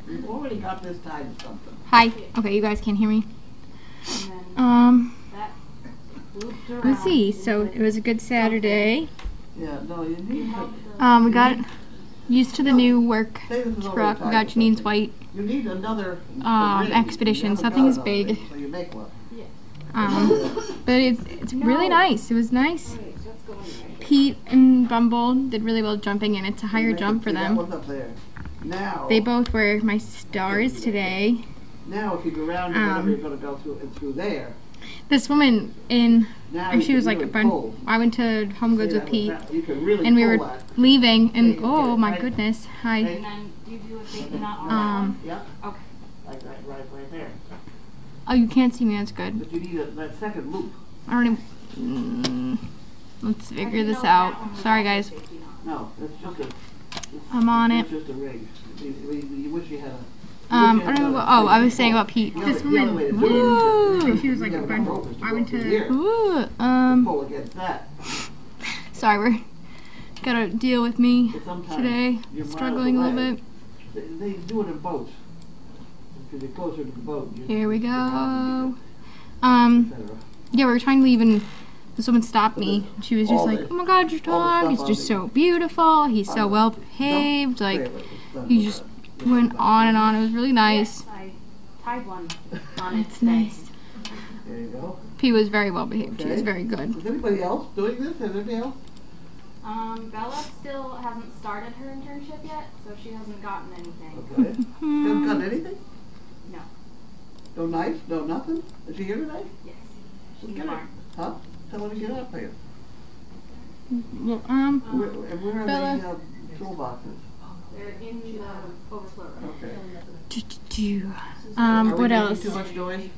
We've already got this tied to something. Hi. Okay, you guys can't hear me. Let's see. So it was a good Saturday. Yeah, no, you need to. We got used to the new work truck. We got Janine's white You need another expedition. Something is big. So you make one. But it's really nice. It was nice. Pete and Bumble did really well jumping in. It's a higher jump for them. They both were my stars today. Now if you go around, you're going to go through there. This woman she was like a bunch. I went to Home Goods with Pete, and we were leaving, and oh my goodness, hi. And then do you do a big knot on that? Yeah. Okay. Like that, right there. Oh, you can't see me. That's good. But you need that second loop. I don't even. Let's figure this out. Sorry, guys. No, that's just a. I'm on it. It's just a ring. You wish you had a. I don't know. I was saying about Pete. This woman. Woo! She was like a bunch. I went to. Pull against that. Sorry, we're gotta deal with me today. Struggling a little bit. They do it in boats. Because you're closer to the boat. Here we go. Yeah, we were trying to leave and this woman stopped me. She was just like, "Oh my God, your dog is just so beautiful. He's so well behaved. Like, he just went on and on. It was really nice." Yes, I tied one on it. It's nice. There you go. He was very well behaved. He was very good. Is anybody else doing this? Is anybody else? Bella still hasn't started her internship yet, so she hasn't gotten anything. Okay. She hasn't gotten anything? No. No knife? No nothing? Is she here today? Yes. She's Get her. Huh? Tell her to get up here. Well, Where are Bella. the toolboxes? They're in the overflow room. Okay. What else? Too much noise?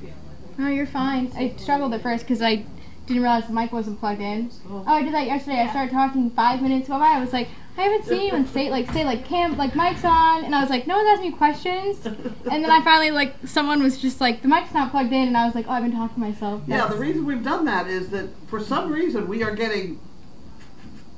Oh, you're fine. I struggled at first because I didn't realize the mic wasn't plugged in. Oh, I did that yesterday. I started talking 5 minutes go by. I was like, I haven't seen anyone say mic's on, and I was like, no one's asking me questions. And then I finally someone was just like, the mic's not plugged in, and I was like, oh, I've been talking to myself. Yeah, the reason we've done that is that for some reason we are getting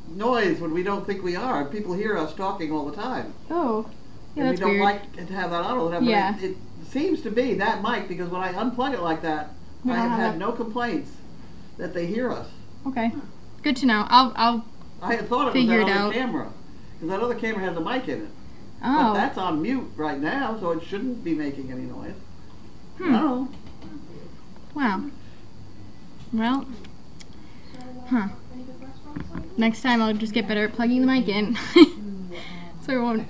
noise when we don't think we are. People hear us talking all the time. Oh, yeah, and that's we don't weird. like to have that on all the time. Yeah. But it seems to be that mic, because when I unplug it like that, I have had no complaints that they hear us. Okay, good to know. I'll I had thought it was figure that it other out. camera, because that other camera has a mic in it. Oh. But that's on mute right now, so it shouldn't be making any noise. No. Wow. Well. Huh. Next time I'll just get better at plugging the mic in, so it won't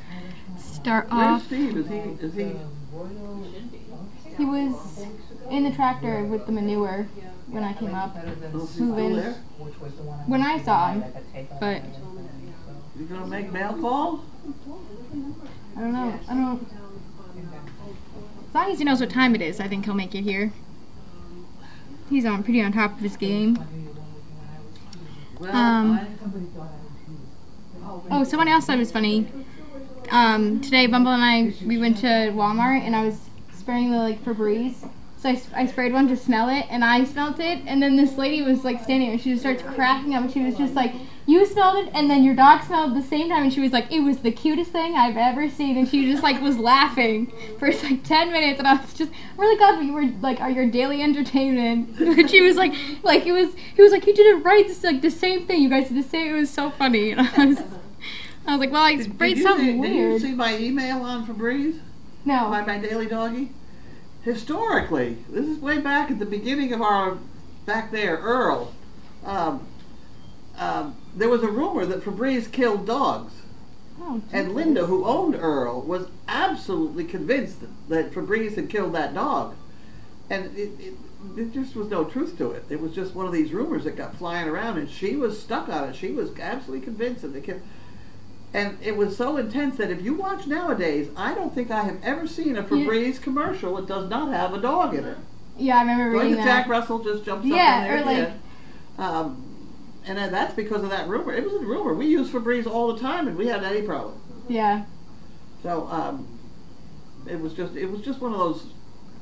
start Where's off. Steve? Is he? He was in the tractor with the manure when I came up, moving. There? When I saw him, but You gonna make mail calls? I don't know. As long as he knows what time it is, I think he'll make it here. He's pretty on top of his game. Well, Oh, someone else thought it was funny. Today, Bumble and we went to Walmart, and I was spraying the Febreze. So I sprayed one to smell it, and I smelled it, and then this lady was standing there, and she just starts cracking up, and she was just like, "You smelled it, and then your dog smelled it at the same time," and she was like, "It was the cutest thing I've ever seen," and she just was laughing for 10 minutes, and I was just really glad we were are your daily entertainment. And she was he was like, "You did it right, this is the same thing, you guys did the same." It was so funny, and I was like, well, I sprayed something weird. Did you see my email on Febreze? No. My daily doggy? Historically, this is way back at the beginning of our, back there, Earl, there was a rumor that Febreze killed dogs. Oh, and Linda, who owned Earl, was absolutely convinced that Febreze had killed that dog. And it just was no truth to it. It was just one of these rumors that got flying around, and she was stuck on it. She was absolutely convinced that they killed. And it was so intense that if you watch nowadays, I don't think I have ever seen a Febreze commercial that does not have a dog in it. Yeah, I remember reading that. Jack Russell just jumps up in there. And that's because of that rumor. It was a rumor. We use Febreze all the time, and we hadn't any problem. Yeah. So it was just one of those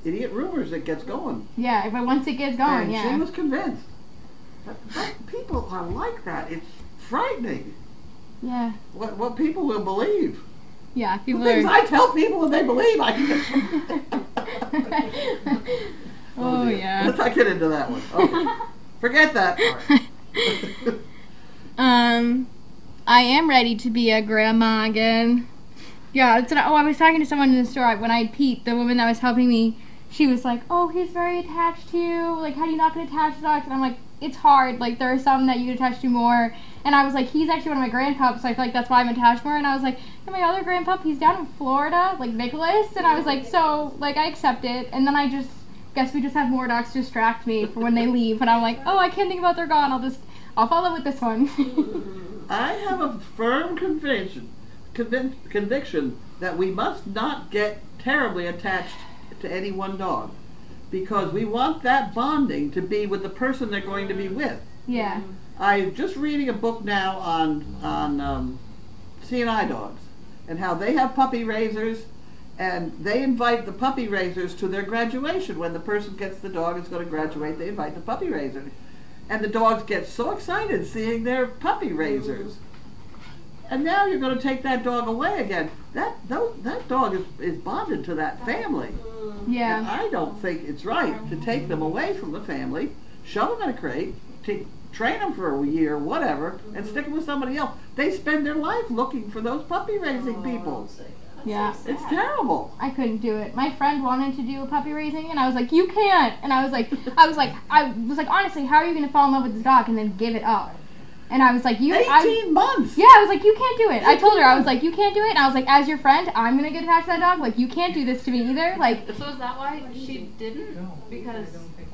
idiot rumors that gets going. Yeah, but once it gets going, and yeah. she was convinced. But people are like that. It's frightening. Yeah. What people will believe. Yeah, The people things are. I tell people and they believe I Oh dear. yeah. Let's not get into that one. Okay. Forget that part. I am ready to be a grandma again. Yeah, that's what I was talking to someone in the store when I had Pete, the woman that was helping me. She was like, "Oh, he's very attached to you. Like, how do you not get attached to dogs?" And I'm like, "It's hard. Like, there are some that you get attached to more." And I was like, "He's actually one of my grandpups, so I feel like that's why I'm attached more." And I was like, "And my other grandpup, he's down in Florida, like Nicholas." And I was like, "So, like, I accept it." And then I just guess we just have more dogs to distract me for when they leave. And I'm like, "Oh, I can't think about they're gone. I'll follow with this one." I have a firm conviction that we must not get terribly attached to any one dog, because we want that bonding to be with the person they're going to be with. Yeah. I'm just reading a book now on C&I dogs and how they have puppy raisers, and they invite the puppy raisers to their graduation. When the person gets the dog is going to graduate, they invite the puppy raiser. And the dogs get so excited seeing their puppy raisers. And now you're going to take that dog away again. That dog is bonded to that family. Yeah. And I don't think it's right to take them away from the family, shove them in a crate, train them for a year, whatever, and stick them with somebody else. They spend their life looking for those puppy raising people. Yeah. It's terrible. I couldn't do it. My friend wanted to do a puppy raising, and I was like, "You can't." And I was like, honestly, how are you going to fall in love with this dog and then give it up? And I was like, 18 months. Yeah, I was like, "You can't do it." I told her, I was like, "You can't do it." And I was like, as your friend, I'm going to get attached to that dog. Like, you can't do this to me either. Like, So is that why she didn't? Because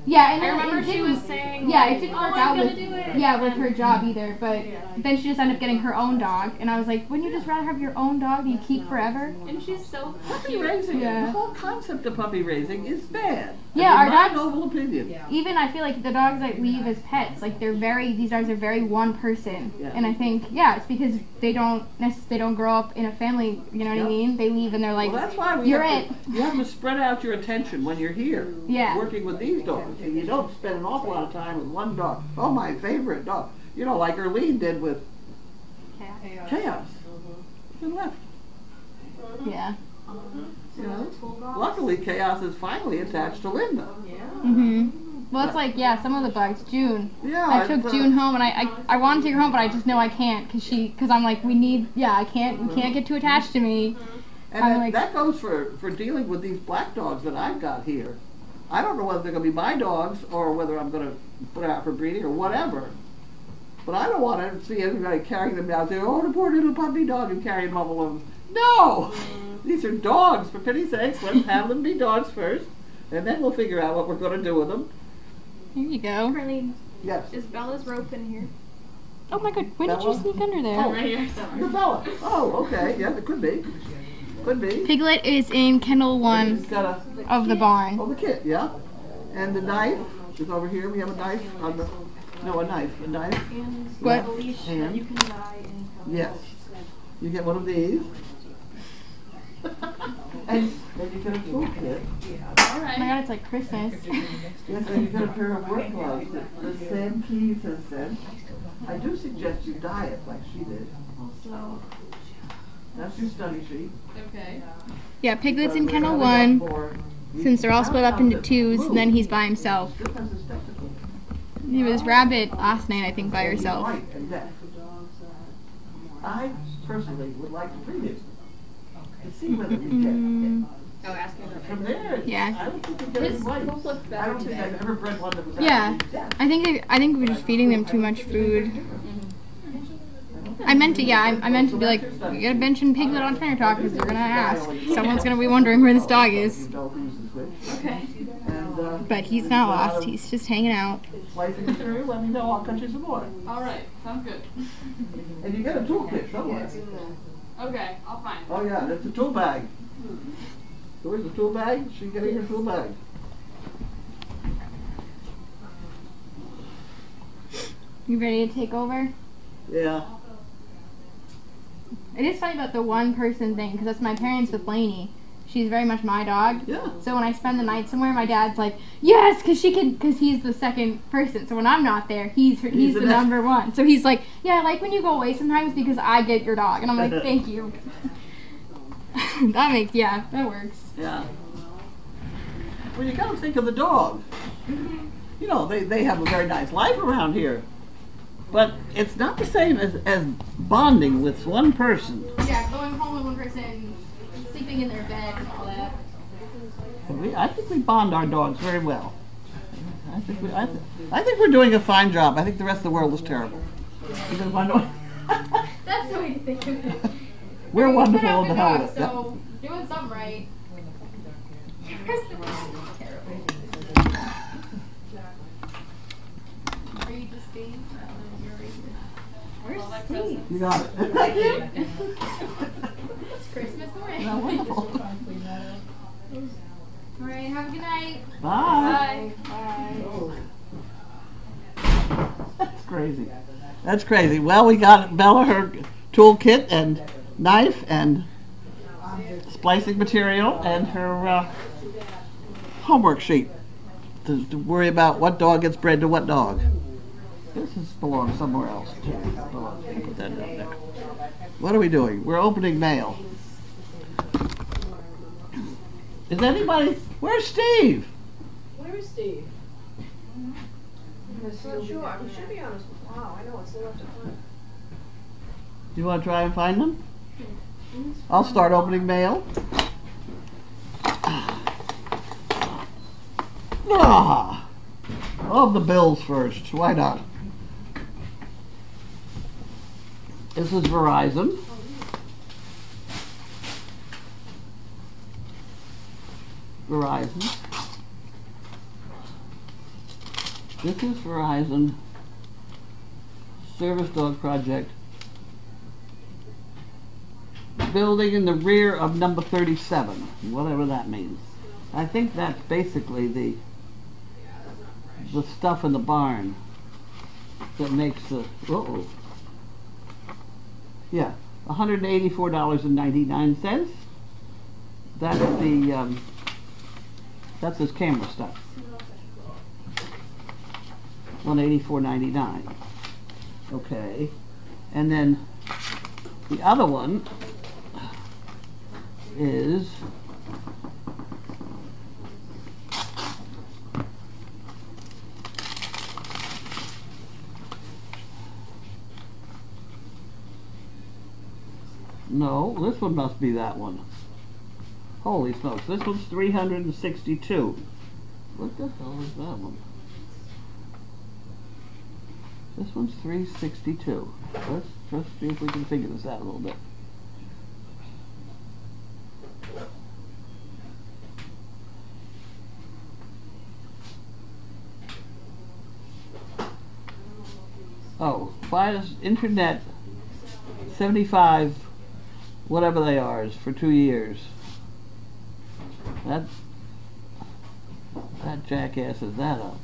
yeah, and I remember it she didn't- was saying, yeah, like, it didn't "Oh, work I'm out gonna with do it." yeah with her job either. But then she just ended up getting her own dog, and I was like, "Wouldn't you just rather have your own dog that you keep forever?" And she's so Puppy cute. raising, Yeah. the whole concept of puppy raising is bad. Yeah, I our mean, my dogs- noble opinion. Even I feel like the dogs that leave as pets, like these dogs are very one person, Yeah. and I think it's because they don't grow up in a family. You know what Yeah. I mean? They leave and they're like, Well, that's why "You're it." you have to spread out your attention when you're here, Yeah. working with these dogs, and you don't spend an awful lot of time with one dog. Oh, my favorite dog. You know, like Erlene did with Chaos. And left. Yeah. You know, luckily Chaos is finally attached to Linda. Mhm. Well, it's like some of the bugs. June. Yeah, I took June home, and I want to take her home, but I just know I can't because I'm like, I can't. You can't get too attached to me. And I'm that, like- that goes for dealing with these black dogs that I've got here. I don't know whether they're going to be my dogs or whether I'm going to put out for breeding or whatever. But I don't want to see everybody carrying them down, saying, "Oh, the poor little puppy dog," and carrying them up along. No! These are dogs, for pity's sakes. Let's have them be dogs first, and then we'll figure out what we're going to do with them. Here you go. Curly, Yes. is Bella's rope in here? Oh my God! When did you Bella? sneak under there? Oh. Right here. The Bella. Oh, okay. Yeah, it could be. Could be. Piglet is in kennel 1 It's got of the barn. the kit, yeah. And the knife is over here. We have a knife on the. No, a knife. A knife. And What? a leash And? that you can buy in Costco. Yes. You get one of these. And then you get a toolkit. All Oh right. my God! It's like Christmas. Yes, and you get a pair of work gloves that Sam Keys has said. I do suggest you dye it like she did. So, That's your study sheet. okay. Yeah, Piglet's in kennel 1 since they're all split up into 2s, and then he's by himself. He was Rabbit last night, I think, by herself. White and deaf. I personally would like to breed it to see whether we get. Oh, ask me From there, Yeah. I don't think we get any His white. book looked I better don't think today. I've ever bred one that was Yeah. actually deaf. I think we're just feeding them too much food. I meant to be like, we gotta mention Piglet on Trainer Talk because they're gonna ask. Someone's gonna be wondering where this dog is. Okay. But he's not lost. He's just hanging out. Slicing through, let me know, I'll cut you some more. All right. Sounds good. And you get a toolkit somewhere. Okay. I'll find it. Oh yeah, that's a tool bag. So where's the tool bag? She's getting her tool bag. You ready to take over? Yeah. It is funny about the one person thing because that's my parents with Lainey. She's very much my dog. Yeah. So when I spend the night somewhere, my dad's like, "Yes, because he's the second person. So when I'm not there, he's the the next- number one. So he's like, yeah, I like when you go away sometimes because I get your dog." And I'm like, "Thank you." That works. Yeah. Well, you got to think of the dog. You know, they have a very nice life around here. But it's not the same as bonding with one person. Yeah, going home with one person, sleeping in their bed and all that. I think we bond our dogs very well. I think we're doing a fine job. I think the rest of the world is terrible. Because my dog That's the way to think of it. we're wonderful in in the hell with it. So, doing something right. The rest of the world is terrible. Are you just Steve? Where's Steve? You got it. It's Christmas morning. Yeah, wonderful. All right, have a good night. Bye. Bye. That's crazy. That's crazy. Well, we got Bella her toolkit and knife and splicing material and her homework sheet to worry about what dog gets bred to what dog. This belongs somewhere else too. Put that down there. What are we doing? We're opening mail. Is anybody? Where's Steve? Where is Steve? I'm not sure. He should be on his. Wow, I know it's left at home. Do you want to try and find them? I'll start opening mail. Ah, of the bills first. Why not? This is Verizon. Verizon. This is Verizon Service Dog Project. Building in the rear of number 37, whatever that means. I think that's basically the stuff in the barn that makes the, yeah, $184.99. That's the, that's his camera stuff. $184.99. Okay, and then the other one is no, this one must be that one. Holy smokes, this one's 362. What the hell is that one? This one's 362. Let's just see if we can figure this out a little bit. Oh, Fios Internet 75, whatever they are, is for 2 years. That jackasses that up.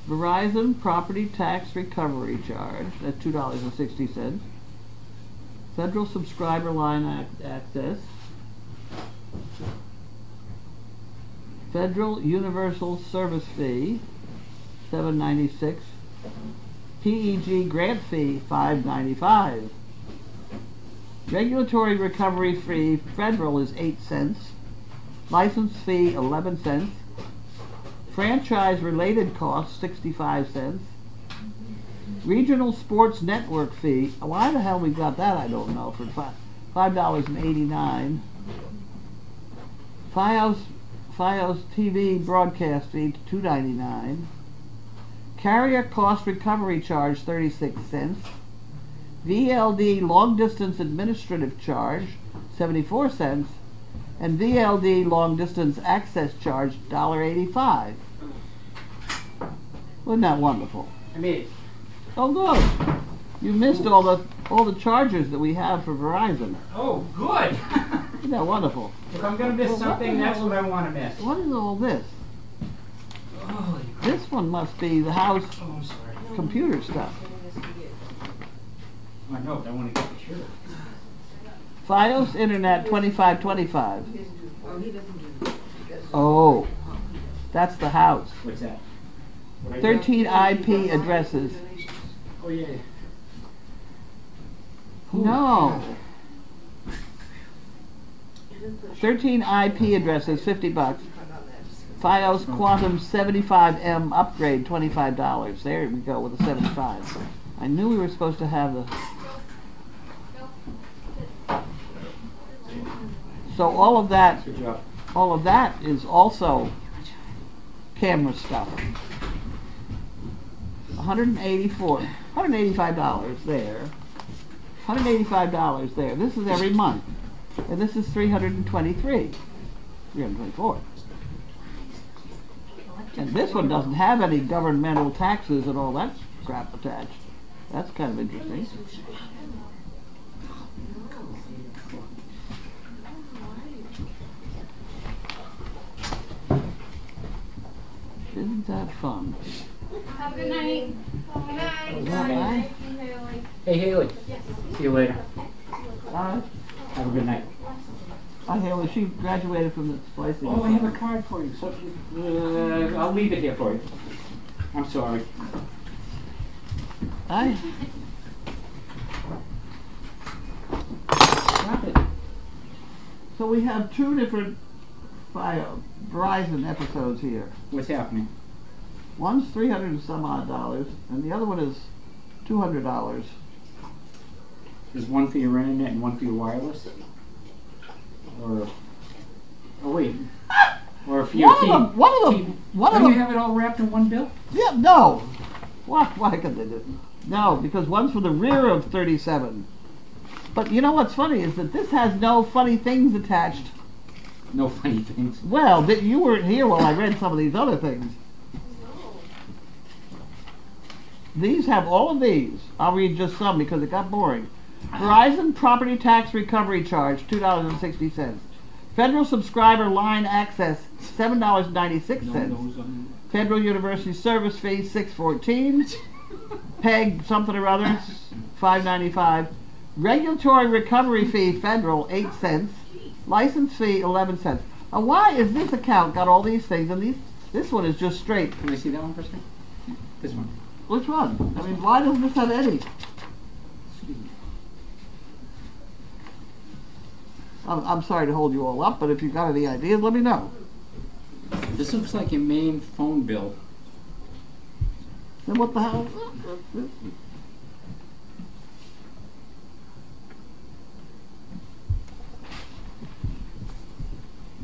Verizon Property Tax Recovery Charge at $2.60. Federal Subscriber Line Access. Federal Universal Service Fee, $7.96. PEG Grant Fee, $5.95. Regulatory Recovery Fee, Federal is 8 cents. License Fee, 11 cents. Franchise related costs, 65 cents. Regional Sports Network Fee, why the hell we got that I don't know, for $5.89. Fios TV broadcast fee, $2.99. Carrier cost recovery charge, 36 cents. VLD long distance administrative charge, 74 cents. And VLD long distance access charge, $1.85. Wasn't that wonderful? I made it. Oh, good. You missed all the charges that we have for Verizon. Oh, good. Isn't that wonderful? If I'm going to miss something, that's what I want to miss. What is all this? Oh, This one must be the house I'm sorry. computer stuff. I know, but I want to get the shirt. Fios Internet 2525. Oh, that's the house. What's that? What I 13 IP addresses. Oh, yeah. No. 13 IP addresses, $50. FiOS Quantum 75M upgrade, $25. There we go with the 75. I knew we were supposed to have the... So all of that is also camera stuff. $185 there. $185 there. This is every month. And this is $324. And this one doesn't have any governmental taxes and all that crap attached. That's kind of interesting. Isn't that fun? Have a good night. Good night. Bye. Hey, Haley. Yes. See you later. Bye. Have a good night. Hi, Haley. She graduated from the splicing. Oh, I have a card for you. So, I'll leave it here for you. I'm sorry. Hi. Stop it. So we have two different Verizon episodes here. What's happening? One's $300 and some odd, and the other one is $200. There's one for your internet and one for your wireless? Or, oh wait. Or for your TV. One of Don't them. you have it all wrapped in one bill? Yeah, no. Why could they do? No, because one's for the rear of 37. But you know what's funny is that this has no funny things attached. No funny things. Well, you weren't here while I read some of these other things. These have all of these. I'll read just some because it got boring. Verizon Property Tax Recovery Charge, $2.60. Federal Subscriber Line Access, $7.96. Federal University Service Fee, $6.14. PEG something or other, $5.95. Regulatory Recovery Fee Federal, 8 cents. License fee, 11 cents. Now why is this account got all these things and this one is just straight? Can I see that one for a second? This one. Which one? I mean, why doesn't this have any? I'm sorry to hold you all up, but if you've got any ideas, let me know. This looks like your main phone bill. Then what the hell?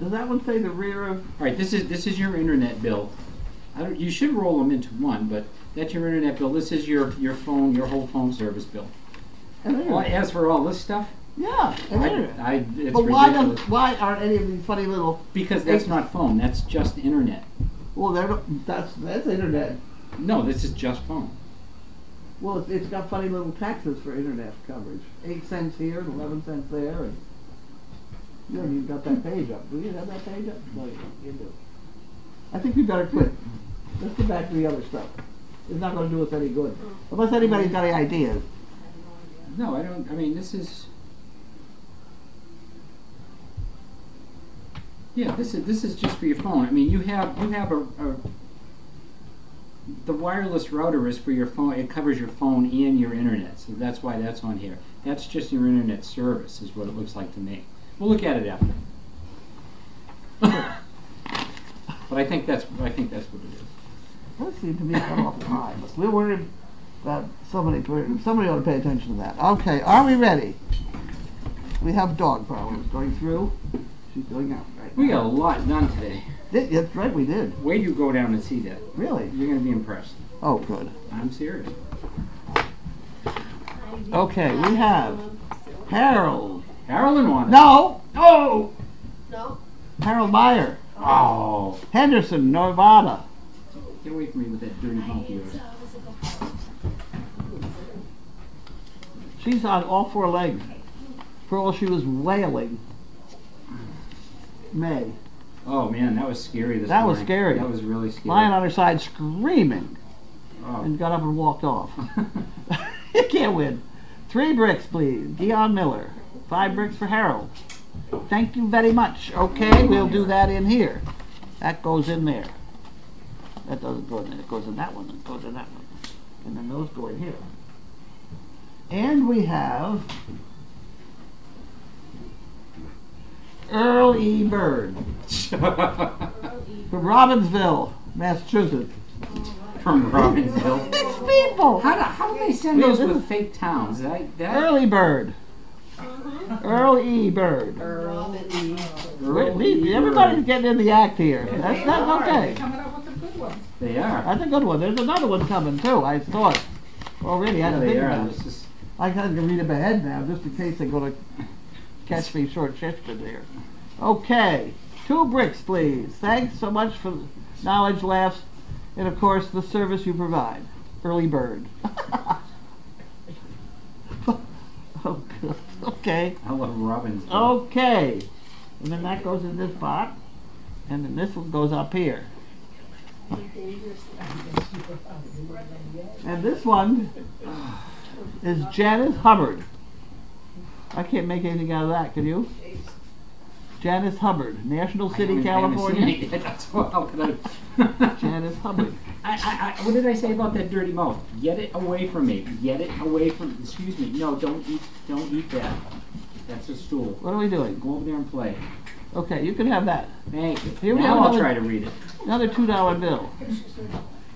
Does that one say the rear of? All right, this is your internet bill. You should roll them into one, but that's your internet bill. This is your phone, your whole phone service bill. Well, as for all this stuff, yeah, it's but ridiculous. why aren't any of these funny little? Because that's not phone. That's just internet. Well, that's internet. No, this is just phone. Well, it's got funny little taxes for internet coverage. 8 cents here and 11 cents there, and you haven't even got that page up. Do you have that page up? No, you don't. You do. I think we better quit. Let's get back to the other stuff. It's not going to do us any good, unless anybody's got any ideas. No, I don't. I mean, this is. Yeah, this is just for your phone. I mean, you have the wireless router is for your phone. It covers your phone and your internet, so that's why that's on here. That's just your internet service, is what it looks like to me. We'll look at it after. But I think that's what it is. That seemed to be cut off time. We're worried about somebody ought to pay attention to that. Okay, are we ready? We have dog problems going through. She's going out right We now. got a lot done today. That's right, we did. Wait till you go down and see that. Really? You're going to be impressed. Oh, good. I'm serious. Okay, we have Harold. Harold and Wanda. No! Oh! No? Harold Meyer. Oh. Henderson, Nevada. Get away from me with that dirty honk of yours. She's on all 4 legs. For all she was wailing. May. Oh man, that was scary this That morning. was scary. That was really scary. Lying on her side screaming. Oh. And got up and walked off. You can't win. 3 bricks, please. Dion Miller. 5 bricks for Harold. Thank you very much. Okay, we'll do that in here. That goes in there. That doesn't go in there. It goes in that one. It goes in that one. And then those go in here. And we have Earl E. Bird from Robbinsville, Massachusetts. From Robbinsville. These people. How do they send those with fake towns? Early Bird. Earl E. Bird. Everybody's getting in the act here. That's okay. Coming up with the good ones. They are. That's a good one. There's another one coming too. I saw it already. I had to think about it. I got to read them ahead now, just in case they're going to catch me short-shifted here. Okay, 2 bricks, please. Thanks so much for the knowledge, laughs, and of course the service you provide. Early Bird. Oh, good. Okay. I love Robbinsville. Okay, and then that goes in this box, and then this one goes up here. And this one is Janice Hubbard. I can't make anything out of that, can you? Janice Hubbard, National City, California. That's how could I? Janice Hubbard. What did I say about that dirty mouth? Get it away from me. Get it away from. Excuse me. No, don't eat that. That's a stool. What are we doing? Go over there and play. Okay, you can have that. Thank you. Here we now have I'll try to read it. Another $2 bill.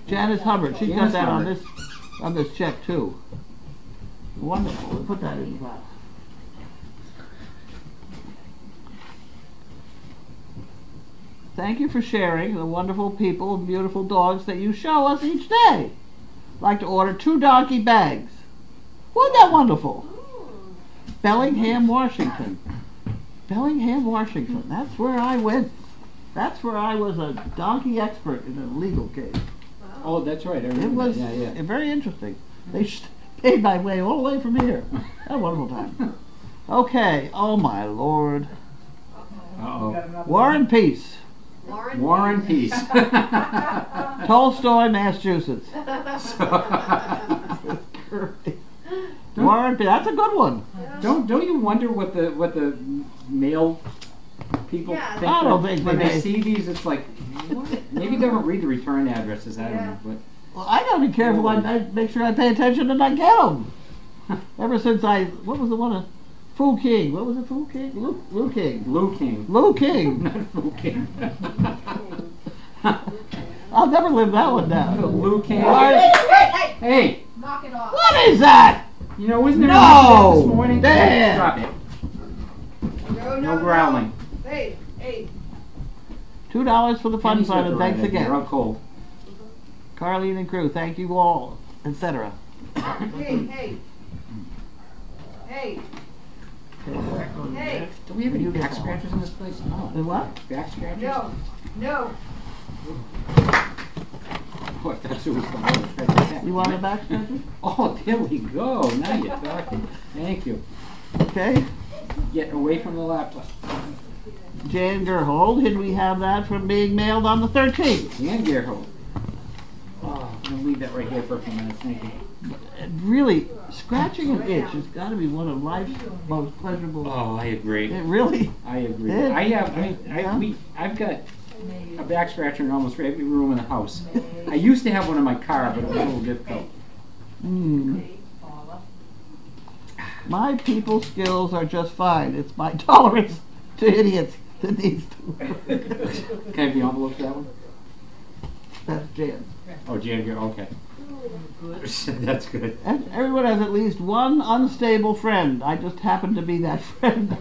Janice Hubbard. She's got Janice that Hubbard. on this check too. Wonderful. We'll put that in the box. Thank you for sharing the wonderful people and beautiful dogs that you show us each day. I'd like to order 2 donkey bags. Wasn't that wonderful? Bellingham, Washington. Bellingham, Washington. That's where I went. That's where I was a donkey expert in a legal case. Oh, that's right. I remember It was that. Yeah. very interesting. They paid my way all the way from here. Had a wonderful time. Okay. Oh my Lord. Uh-oh. War and Peace. War and Peace. Tolstoy, Massachusetts. War and Peace. That's a good one. Don't you wonder what the mail people think? I don't think when they they see these, it's like, what? Maybe they don't read the return addresses. I don't know, but. Well, I gotta be careful. I make sure I pay attention and I get them. Ever since what was the one? Fu King. What was it? Fu King? Lou King. Lou King. Lou King. Not Fu King. I'll never live that one down. Lou King. Hey! Hey! Knock it off. What is that? You know, wasn't there No! a this morning? Dan! Drop it. No growling. Hey. $2 for the fun Penny's got fund, the and right thanks idea. again. You're out cold. Carlene and crew, thank you all, etc. Hey. Hey. Do we have any back scratchers in this place? No. And what? Back scratchers? No. Oh, I thought it was the You want a back scratcher? Oh, there we go. Now you're talking. Thank you. Okay. Get away from the laptop. Jan Gerhold, did we have that from being mailed on the 13th? And Gerhold. Oh, I'm going to leave that right here for a few minutes. Thank you. Really, scratching an itch has got to be one of life's most pleasurable. Oh, I agree. It really. I agree. It- I've got a back scratcher in almost every room in the house. I used to have one in my car, but it was a little difficult. My people skills are just fine. It's my tolerance to idiots that needs to work. Can I have the envelope for that one? That's Jan. Oh, Jan, you're okay. That's good. And everyone has at least one unstable friend. I just happen to be that friend.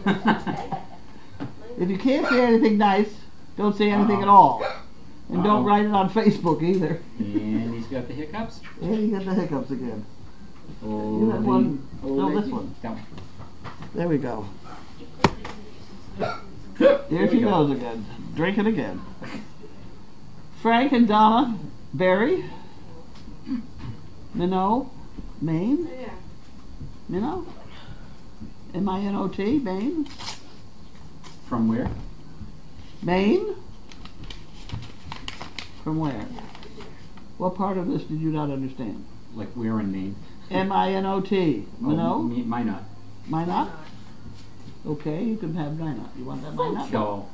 If you can't say anything nice, don't say anything at all. And don't write it on Facebook either. And he's got the hiccups. And you get the hiccups again. Oh, You have one. No, this one. That one. There we go. There There she goes again. Drinking again. Frank and Donna Berry. Minot, Maine. Yeah. Minot? M-I-N-O-T, Maine. From where? Maine? From where? What part of this did you not understand? Like where in Maine? M-I-N-O-T. Minot? Oh, Minot. Minot? Okay, you can have Minot. You want that Minot? No.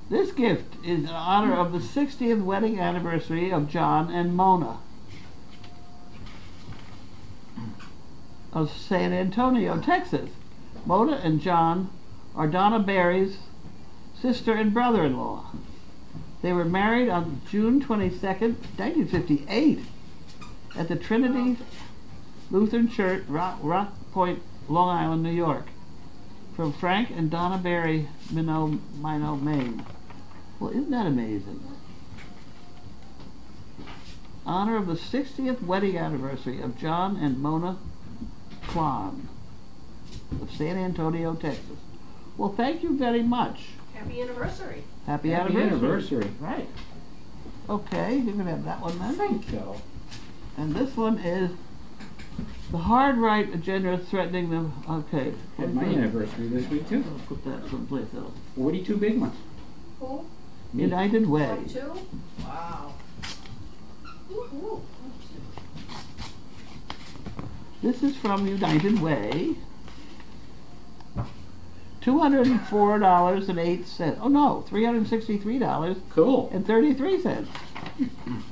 This gift is in honor of the 60th wedding anniversary of John and Mona. of San Antonio, Texas. Mona and John are Donna Barry's sister and brother-in-law. They were married on June 22nd, 1958 at the Trinity Lutheran Church, Rock Point, Long Island, New York. From Frank and Donna Barry, Minot, Maine. Well, isn't that amazing? Honor of the 60th wedding anniversary of John and Mona Kwan of San Antonio, Texas. Well, thank you very much. Happy anniversary. Happy anniversary. Right. Okay, you can have that one then. Thank you. And this one is the hard right agenda threatening them. Okay. Had my anniversary this week too. I'll put that someplace else. 42 big ones. Who? United Way. 42? Wow. Woo-hoo. This is from United Way. $204.08. Oh no, $363.33. Cool.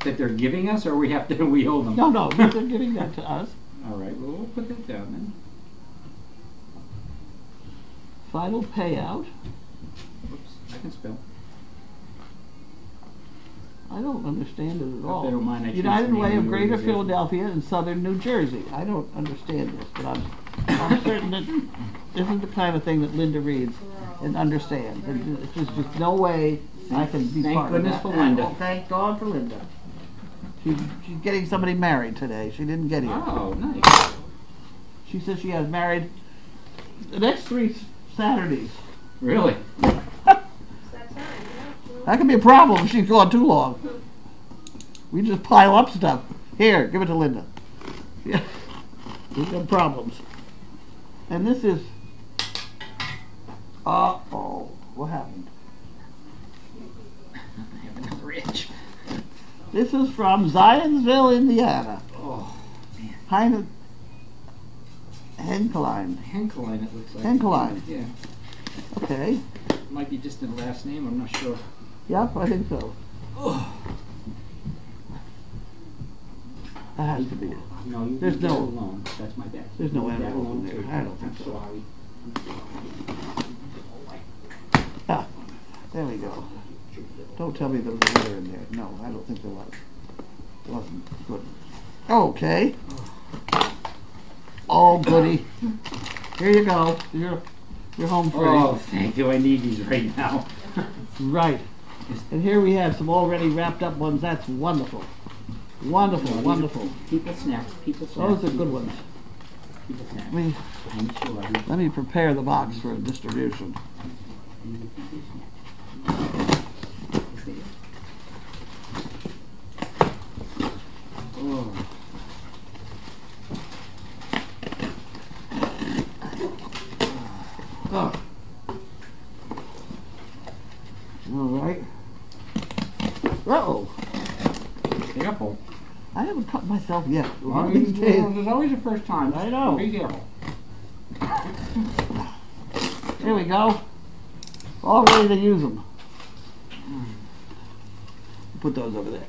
That they're giving us, or we have to we owe them? No, they're giving that to us. All right, well, we'll put that down then. Final payout. Oops, I can spell. I don't understand it at all. If they don't mind, I choose United the name Way of of the Greater organization. Philadelphia and Southern New Jersey. I don't understand this, but I'm certain that this is the kind of thing that Linda reads and understands. And there's just no way I can be Thank part goodness of for that. Linda. Oh, thank God for Linda. She's getting somebody married today. She didn't get here. Oh, nice. She says she has married the next 3 Saturdays. Really? It's that time, yeah. That could be a problem if she's gone too long. We just pile up stuff. Here, give it to Linda. Yeah, we've got problems. And this is, uh-oh, what happened? I have another itch. This is from Zionsville, Indiana. Oh, man. Hein Henkeline. Henkeline, it looks like. Henkeline. Yeah. Okay. Might be just the last name, I'm not sure. Yep, I think so. Oh. That has to be it. No, you There's leave that no- alone. That's my bad. there's no Leave that envelope alone, in there. too. I don't think I'm so. sorry. Ah, there we go. Don't tell me there was a letter in there. No, I don't think there was. It wasn't good. Okay. Oh, goody. Here you go. You're home free. Oh, thank you. I need these right now. Right. And here we have some already wrapped up ones. That's wonderful. Wonderful, wonderful. People snacks. People snacks. Those are good ones. People snacks. Let I'm sure. let me prepare the box for distribution. Oh. Oh. All right. Uh-oh. Careful. I haven't cut myself yet. One Well, of these days. there's always a first time. I know. Be careful. Here we go. All ready to use them. Put those over there.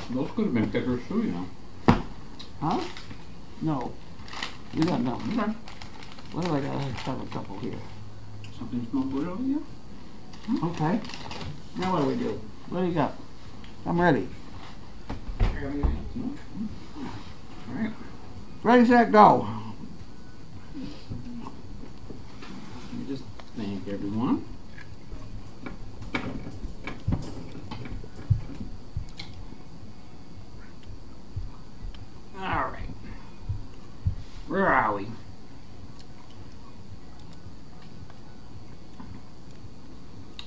Those could have been thicker too, you know. Huh? No. You got no. Okay. What do I got? I have a couple here. Something smell good over here? Okay. Now what do we do? What do you got? I'm ready. Alright. Ready, set, go. Let me just thank everyone. Alright. Where are we?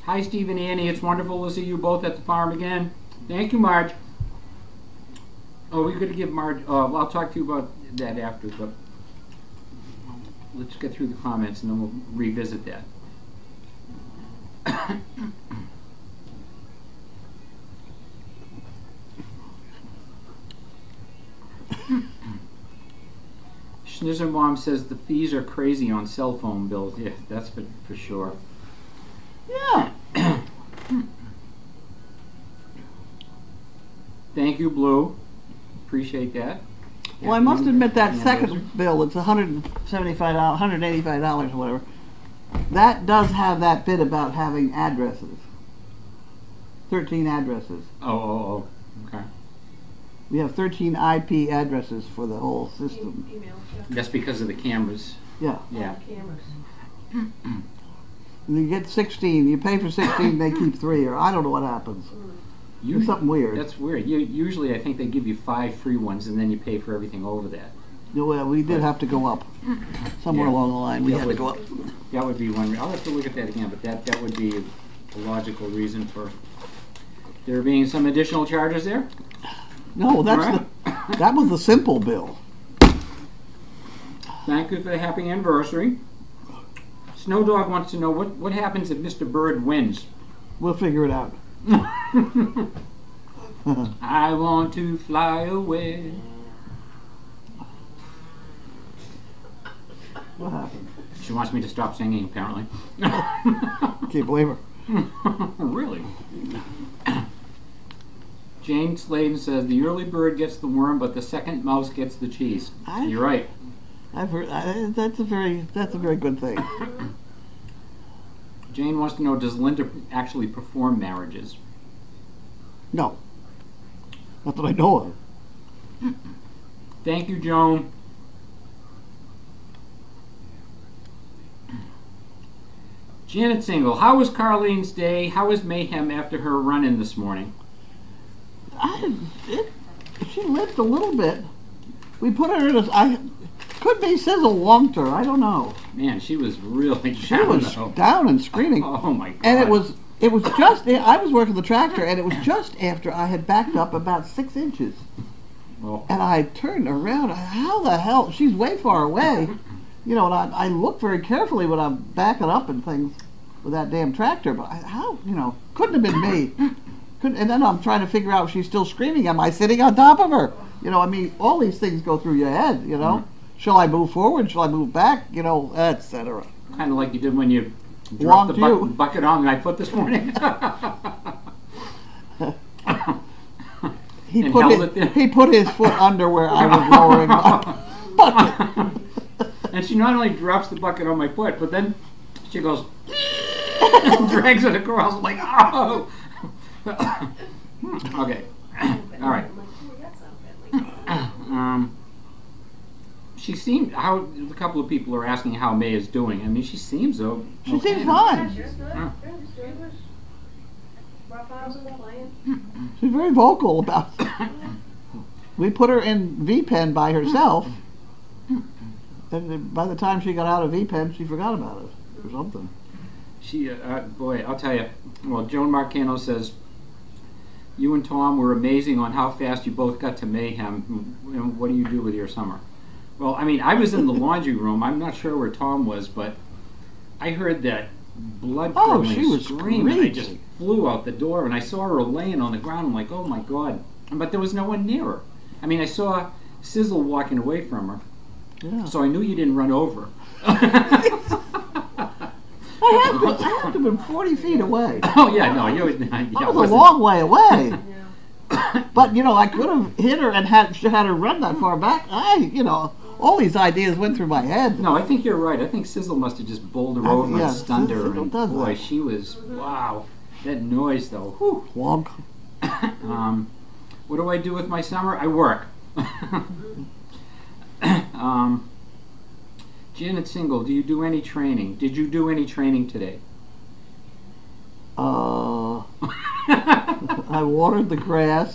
Hi, Steve and Annie. It's wonderful to see you both at the farm again. Thank you, Marge. Oh, we're going to give Marge... I'll talk to you about that after, but let's get through the comments and then we'll revisit that. Schnizzer Mom says the fees are crazy on cell phone bills. Yeah, that's for sure. Yeah. Thank you, Blue. Appreciate that. Well, I must admit that second bill, it's $175, $185 or whatever. That does have that bit about having addresses. 13 addresses. Oh, okay. We have 13 IP addresses for the whole system. Email, yeah. That's because of the cameras. Yeah. Yeah. Cameras. You get 16, you pay for 16, they keep 3, or I don't know what happens. It's something weird. That's weird. Usually I think they give you 5 free ones and then you pay for everything over that. Well, we did have to go up. Somewhere Yeah. along the line, we That had to would- go up. That would be one. I'll have to look at that again, but that would be a logical reason for there being some additional charges there. No, that's Alright. that was the simple bill. Thank you for the happy anniversary. Snow Dog wants to know what happens if Mr. Bird wins. We'll figure it out. I want to fly away. What happened? She wants me to stop singing, apparently. Can't blame her. Really? Jane Sladen says the early bird gets the worm, but the second mouse gets the cheese. You're right. I've heard that's a very good thing. Jane wants to know, does Linda actually perform marriages? No, not that I know of. Thank you, Joan. Janet Single, how was Carlene's day? How was Mayhem after her run-in this morning? She lived a little bit. We put her in a. Could be Sizzle wonked her. I don't know. Man, she was really She down, was though. down and screaming. Oh my God. And it was just. I was working the tractor, and it was just after I had backed up about 6 inches. Well, And I turned around. How the hell? She's way far away. You know, and I look very carefully when I'm backing up and things with that damn tractor. But how? You know, couldn't have been me. And then I'm trying to figure out if she's still screaming. Am I sitting on top of her? You know, I mean, all these things go through your head. You know, shall I move forward? Shall I move back? You know, etc. kind of like you did when you dropped the Wonked you. bucket on my foot this morning. He And put held it there. he put his foot under where I was lowering my bucket. And she not only drops the bucket on my foot, but then she goes and drags it across. I'm like, oh. Okay. All right. She seemed how a couple of people are asking how May is doing. I mean, she seems okay. She seems fine. She's good. Huh. She was roughhousing, playing. She's very vocal about it. We put her in V-Pen by herself, and by the time she got out of V-Pen, she forgot about it or something. She, boy, I'll tell you. Well, Joan Marcano says, you and Tom were amazing on how fast you both got to Mayhem. And what do you do with your summer? Well, I mean, I was in the laundry room. I'm not sure where Tom was, but I heard that blood-curdling she was scream, and I screaming. just flew out the door, and I saw her laying on the ground. I'm like, oh my God. But there was no one near her. I mean, I saw Sizzle walking away from her, Yeah. so I knew you didn't run over. I had to have been 40 feet away. Oh, yeah, no, you That was a long way away. But, you know, I could have hit her and had her run that far back. All these ideas went through my head. No, I think you're right. I think Sizzle must have just bowled her over yeah, and stunned her. Sizzle And does boy, that. she was, wow. That noise, though. Whew. Wonk. What do I do with my summer? I work. Janet Single, do you do any training? Did you do any training today? I watered the grass.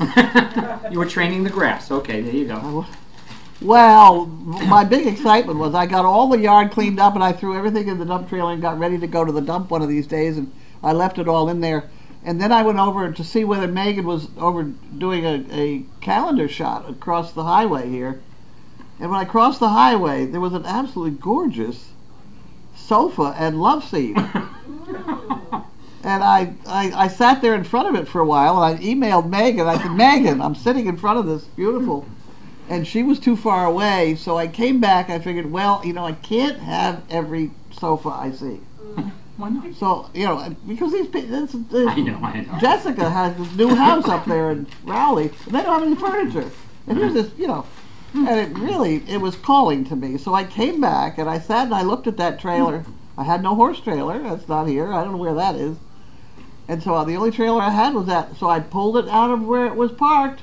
You were training the grass. Okay, there you go. Well, my big excitement was I got all the yard cleaned up and I threw everything in the dump trailer and got ready to go to the dump one of these days, and I left it all in there. And then I went over to see whether Megan was over doing a calendar shot across the highway here. And when I crossed the highway, there was an absolutely gorgeous sofa and love seat. And I sat there in front of it for a while, and I emailed Megan. I said, Megan, I'm sitting in front of this beautiful. And she was too far away, so I came back. I figured, well, you know, I can't have every sofa I see. Why not? So, you know, because this I know. Jessica has this new house up there in Rowley, and they don't have any furniture. And here's this, you know, And it was calling to me. So I came back and I sat and I looked at that trailer. I had no horse trailer. That's not here. I don't know where that is. And so the only trailer I had was that. So I pulled it out of where it was parked,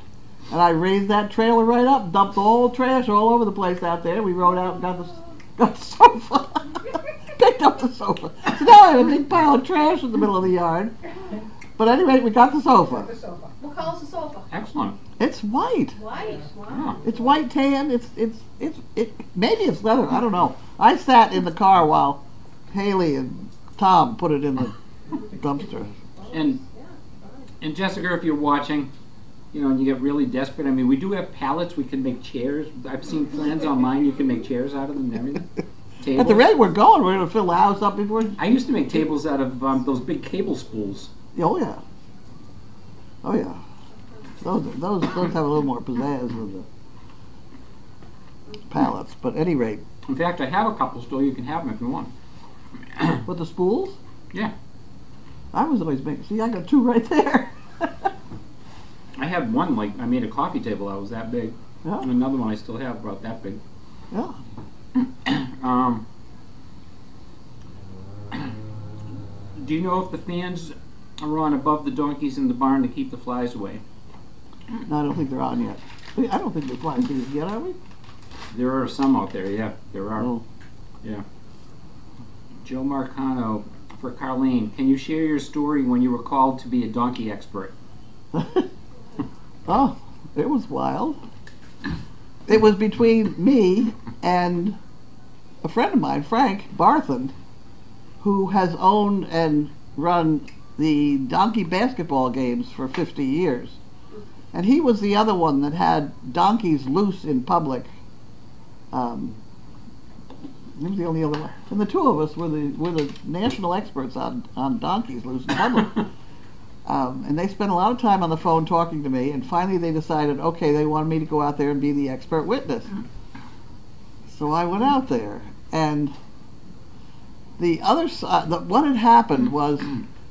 and I raised that trailer right up, dumped the whole trash all over the place out there. We rode out and got the sofa, picked up the sofa. So now I have a big pile of trash in the middle of the yard. But anyway, we got the sofa. The sofa. What color's the sofa? Excellent. It's white. White. Wow. Yeah. It's white tan. It maybe it's leather. I don't know. I sat in the car while Haley and Tom put it in the dumpster. And Jessica, if you're watching, you know, and you get really desperate, I mean, we do have pallets. We can make chairs. I've seen plans on mine. You can make chairs out of them and everything. Tables. At the rate we're going, we're going to fill the house up before. I used to make tables out of those big cable spools. Oh yeah. Oh yeah. Those have a little more pizzazz than the pallets. But at any rate. In fact, I have a couple still. You can have them if you want. With the spools? Yeah. I was always making. See, I got two right there. I have one, like, I made a coffee table that was that big. Yeah. And another one I still have about that big. Yeah. Do you know if the fans are on above the donkeys in the barn to keep the flies away? No, I don't think they're on yet. I don't think they're flying these yet, are we? There are some out there, yeah. There are. Oh. Yeah. Joe Marcano, for Carlene, can you share your story when you were called to be a donkey expert? Oh, it was wild. It was between me and a friend of mine, Frank Barthen, who has owned and run the donkey basketball games for 50 years. And he was the other one that had donkeys loose in public. He was the only other one. And the two of us were the national experts on donkeys loose in public. And they spent a lot of time on the phone talking to me, and finally they decided, okay, they wanted me to go out there and be the expert witness. So I went out there, and the other side, what had happened was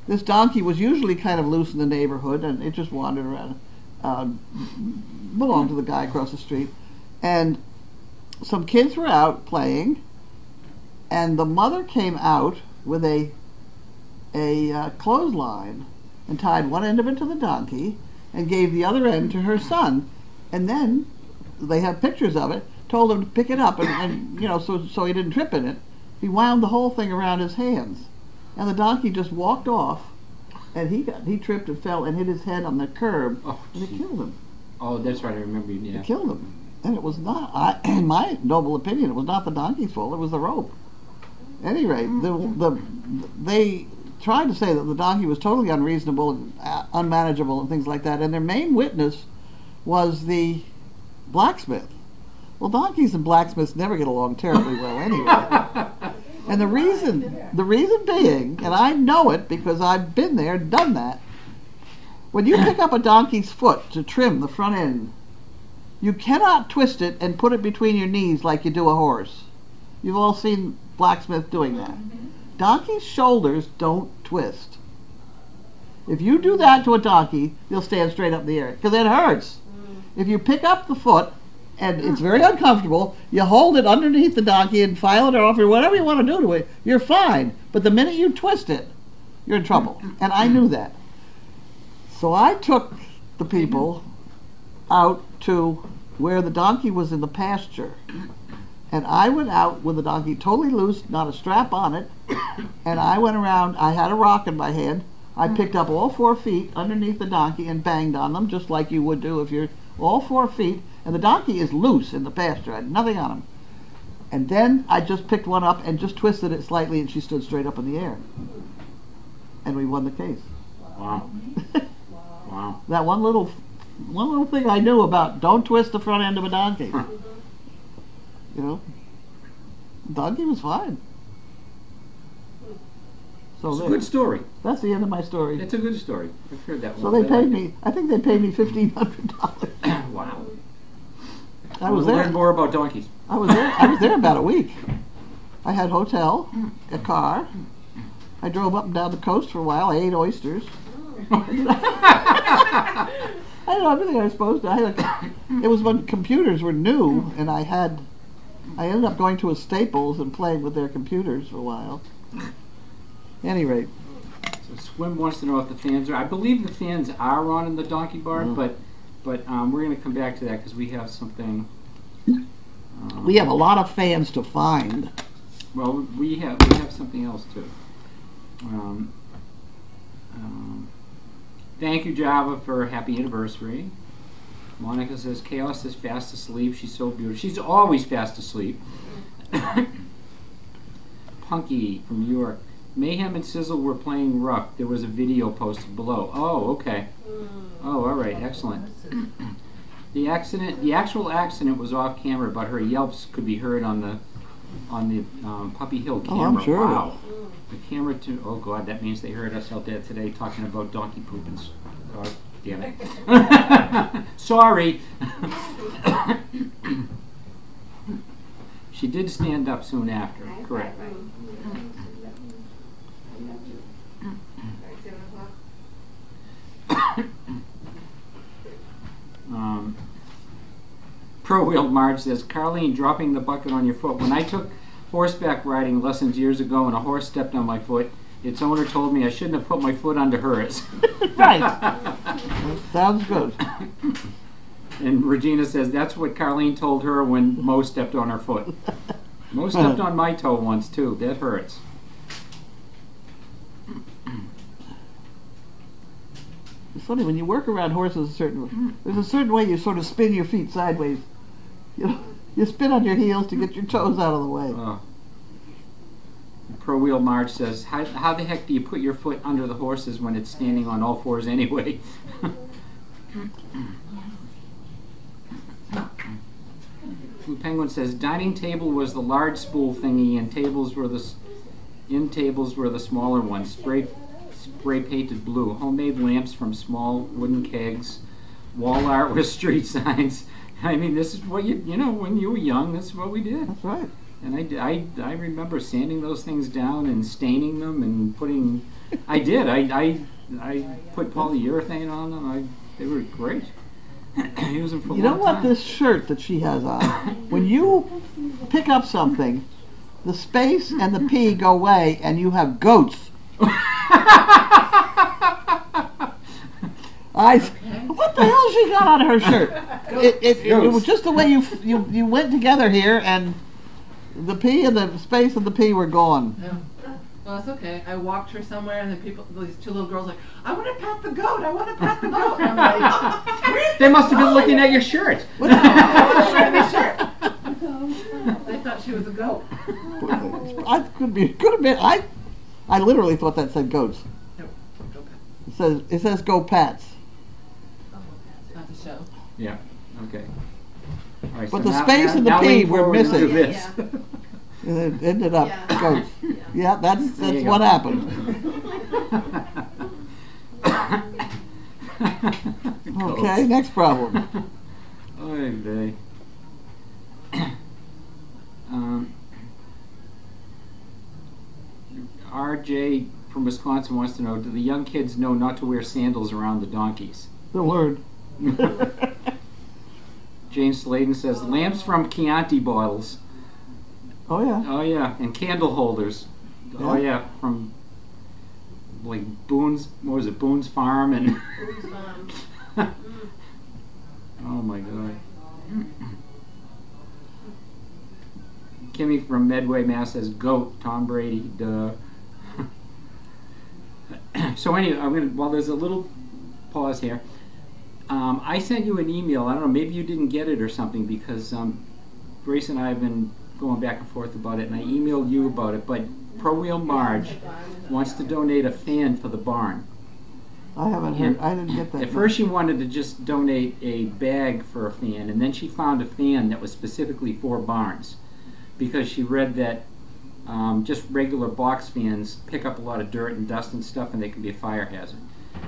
this donkey was usually kind of loose in the neighborhood, and it just wandered around, belonged to the guy across the street. And some kids were out playing, and the mother came out with a clothesline and tied one end of it to the donkey and gave the other end to her son. And then they have pictures of it, told him to pick it up, and you know, so he didn't trip in it. He wound the whole thing around his hands, and the donkey just walked off, and he tripped and fell and hit his head on the curb, and it killed him. Oh, that's right, I remember you, yeah. It killed him. And it was not, in my noble opinion, it was not the donkey's fault, it was the rope. At any rate, they tried to say that the donkey was totally unreasonable and unmanageable and things like that, and their main witness was the blacksmith. Well, donkeys and blacksmiths never get along terribly well anyway. And the reason being, and I know it because I've been there and done that, when you pick up a donkey's foot to trim the front end, you cannot twist it and put it between your knees like you do a horse. You've all seen blacksmith doing that. Donkey's shoulders don't twist. If you do that to a donkey, you'll stand straight up in the air because it hurts. If you pick up the foot, and it's very uncomfortable, you hold it underneath the donkey and file it off or whatever you want to do to it, you're fine. But the minute you twist it, you're in trouble. And I knew that. So I took the people out to where the donkey was in the pasture. And I went out with the donkey totally loose, not a strap on it. And I went around, I had a rock in my hand. I picked up all 4 feet underneath the donkey and banged on them, just like you would do if you're all 4 feet. And the donkey is loose in the pasture, I had nothing on him. And then I just picked one up and just twisted it slightly, and she stood straight up in the air. And we won the case. Wow. Wow. That one little thing I knew about, don't twist the front end of a donkey. You know, the donkey was fine. So It's a good story. That's the end of my story. It's a good story. I've heard that one. So they paid me, I think they paid me $1,500. Wow. I was We'll there. learn more about donkeys. I was there about a week. I had hotel, a car. I drove up and down the coast for a while. I ate oysters. I did everything I was supposed to. It was when computers were new, and I ended up going to a Staples and playing with their computers for a while. At any rate. So Swim wants to know if the fans are. I believe the fans are on in the donkey barn, but we're going to come back to that because we have something. We have a lot of fans to find. Well, we have something else too. Thank you, Java, for a happy anniversary. Monica says Chaos is fast asleep. She's so beautiful. She's always fast asleep. Punky from New York. Mayhem and Sizzle were playing rough. There was a video posted below. Oh, okay. Oh, all right. Excellent. The actual accident was off camera, but her yelps could be heard on the Puppy Hill camera. Oh, I'm sure. Wow. The camera too. Oh God, that means they heard us out there today talking about donkey poopins. God damn it. Sorry. She did stand up soon after. Correct. Pro Wheel Marge says, Carlene, dropping the bucket on your foot. When I took horseback riding lessons years ago and a horse stepped on my foot, its owner told me I shouldn't have put my foot under hers. Right. That sounds good. And Regina says, that's what Carlene told her when Mo stepped on her foot. Mo stepped on my toe once too. That hurts. It's funny, when you work around horses there's a certain way you sort of spin your feet sideways. You spin on your heels to get your toes out of the way. Pro Wheel Marge says, how the heck do you put your foot under the horses when it's standing on all fours anyway? Blue Penguin says, dining table was the large spool thingy and tables were the smaller ones. Spray painted blue. Homemade lamps from small wooden kegs. Wall art with street signs. I mean, this is what you know, when you were young, this is what we did. That's right. And I remember sanding those things down and staining them and putting, I put polyurethane on them. They were great. Use them for a long time. You know what, this shirt that she has on, when you pick up something, the space and the P go away and you have goats. What the hell she got on her shirt? It was just the way you went together here, and the P and the space and the P were gone. Yeah. Well, that's okay. I walked her somewhere, and then these two little girls like, I want to pat the goat. I want to pat the goat. And I'm like, they must have been looking at your shirt. I want to wear this shirt. They thought she was a goat. I could have been. I literally thought that said goats. No, go Pats. It says go Pats. Not the show. Yeah. Okay. All right, But so the space and the now P lean were forward and do missing. this. It ended up goats. Yeah, that's you what go. happened. Okay, next problem. Oy vey. RJ from Wisconsin wants to know, do the young kids know not to wear sandals around the donkeys? The word. Jane Sladen says, lamps from Chianti bottles. Oh yeah. Oh yeah, and candle holders. Oh Yeah. yeah, from like Boone's, what was it, Boone's Farm and oh my God. Kimmy from Medway, Mass says, goat, Tom Brady, duh. So anyway, while there's a little pause here, I sent you an email. I don't know, maybe you didn't get it or something, because Grace and I have been going back and forth about it, and I emailed you about it, but Pro Wheel Marge wants to donate a fan for the barn. I haven't heard. I didn't get that. At first she wanted to just donate a bag for a fan, and then she found a fan that was specifically for barns, because she read that just regular box fans pick up a lot of dirt and dust and stuff, and they can be a fire hazard.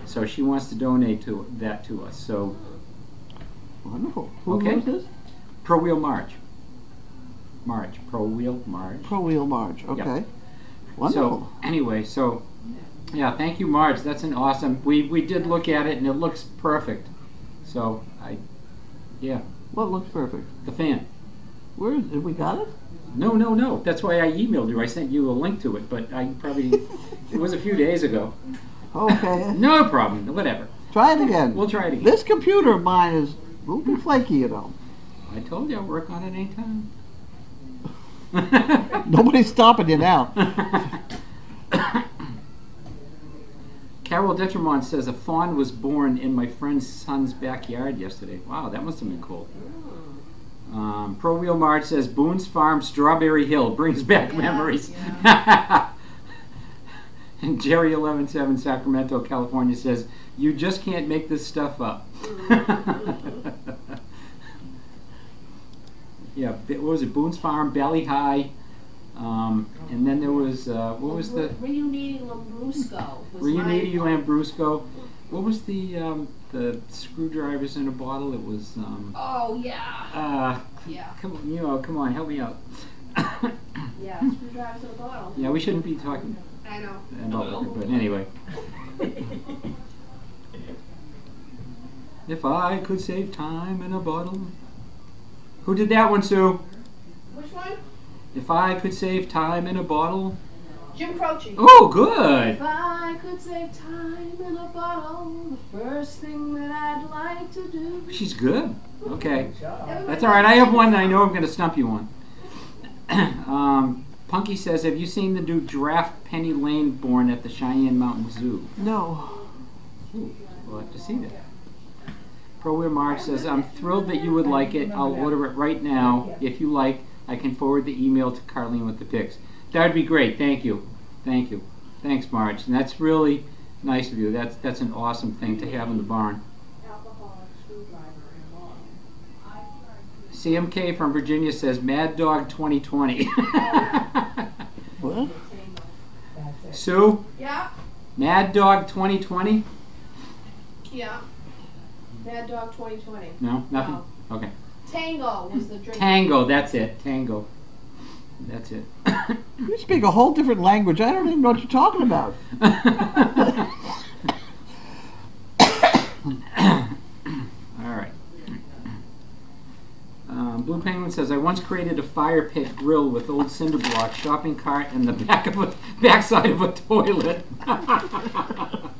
So she wants to donate that to us. So Wonderful. Who Okay. was this? Pro Wheel Marge. Pro Wheel Marge. Pro Wheel Marge. Okay. Yeah. Wonderful. So anyway, yeah, thank you, Marge. That's an awesome. We did look at it, and it looks perfect. So Yeah, What looks perfect? the fan. Where is it? We got it? No. That's why I emailed you. I sent you a link to it, but I probably it was a few days ago. Okay. No problem. Whatever. Try it again. We'll try it again. This computer of mine is a little bit flaky, you know. I told you I'll work on it anytime. Nobody's stopping you now. Carol Detremont says a fawn was born in my friend's son's backyard yesterday. Wow, that must have been cool. Pro Wheel Marge says Boone's Farm Strawberry Hill brings back memories. And Jerry 117 Sacramento, California says you just can't make this stuff up. Yeah, what was it? Boone's Farm, Bally High, and then there was what was the Reuniting Lambrusco. Reuniting Lambrusco. What was the screwdrivers in a bottle? It was Oh yeah. Yeah. come on, help me out. Yeah, screwdrivers in a bottle. Yeah, we shouldn't be talking I know. about liquor, but anyway. If I could save time in a bottle. Who did that one, Sue? Which one? If I could save time in a bottle. Jim Croce. Oh, good. If I could save time in a bottle, the first thing that I'd like to do. She's good. Okay. That's all right. I have one that I know I'm going to stump you on. Punky says, have you seen the new giraffe Penny Lane born at the Cheyenne Mountain Zoo? No. Ooh, we'll have to see that. Pro Wheel Marge says, I'm thrilled that you would like it. I'll order it right now. If you like, I can forward the email to Carlene with the pics. That would be great. Thank you. Thank you. Thanks, Marge. And that's really nice of you. That's an awesome thing to have in the barn. CMK from Virginia says, Mad Dog 2020. What? Sue? Yeah. Mad Dog 2020? Yeah. Mad Dog 2020. No? Nothing? No. Okay. Tango was the drink. Tango, that's it. Tango. That's it. You speak a whole different language. I don't even know what you're talking about. All right. Blue Penguin says, I once created a fire pit grill with old cinder blocks, shopping cart, and the backside of a toilet. I'm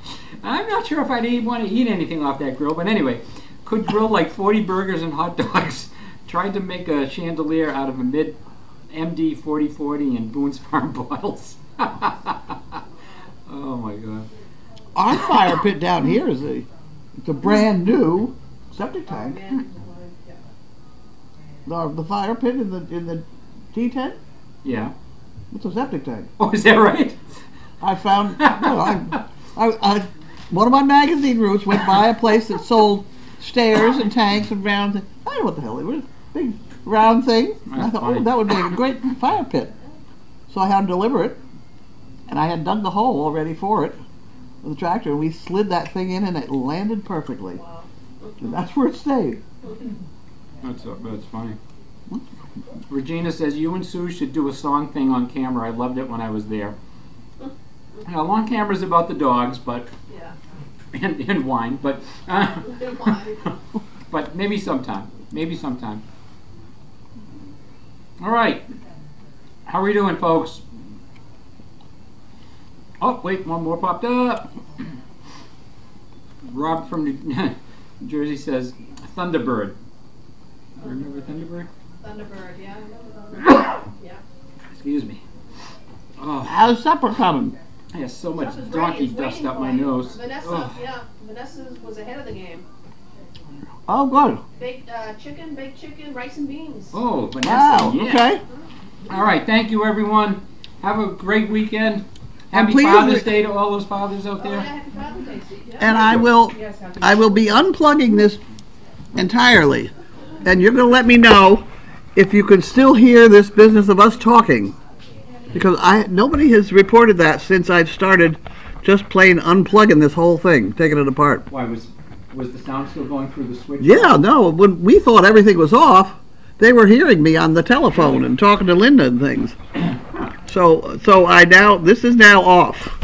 not sure if I'd want to eat anything off that grill, but anyway, could grill like 40 burgers and hot dogs. Tried to make a chandelier out of a MD 4040 and Boone's Farm bottles. Oh my God. Our fire pit down here is it's a brand new septic tank. The fire pit in the T10? Yeah. It's a septic tank. Oh, is that right? I found one of my magazine routes went by a place that sold stairs and tanks and round things. I don't know what the hell they were. Big round thing. And I thought, funny. oh, that would make a great fire pit. So I had to deliver it, and I had dug the hole already for it with the tractor, and we slid that thing in, and it landed perfectly. Wow. And that's where it stayed. That's funny. Regina says, you and Sue should do a song thing on camera. I loved it when I was there. Now, long camera's about the dogs, but Yeah. and wine, but Wine. but maybe sometime. Maybe sometime. All right. How are we doing, folks? Oh, wait, one more popped up. Rob from New Jersey says, Thunderbird. Remember Thunderbird? Thunderbird, yeah. I remember Thunderbird. Yeah. Excuse me. Oh, How's supper coming? I have so much Stuff is donkey ready. It's dust waiting up for my you. nose. Vanessa, Oh. yeah. Vanessa was ahead of the game. Oh, good. Baked chicken, rice and beans. Oh, Vanessa, Wow, yeah. okay. All right, thank you, everyone. Have a great weekend. Happy please Father's re- Day to all those fathers out Oh, yeah, there. happy Father's Day, Steve. Yeah. And I will be unplugging this entirely. And you're going to let me know if you can still hear this business of us talking. Because nobody has reported that since I've started just plain unplugging this whole thing, taking it apart. Why, was the sound still going through the switch? Yeah, no, when we thought everything was off, they were hearing me on the telephone and talking to Linda and things. So this is now off.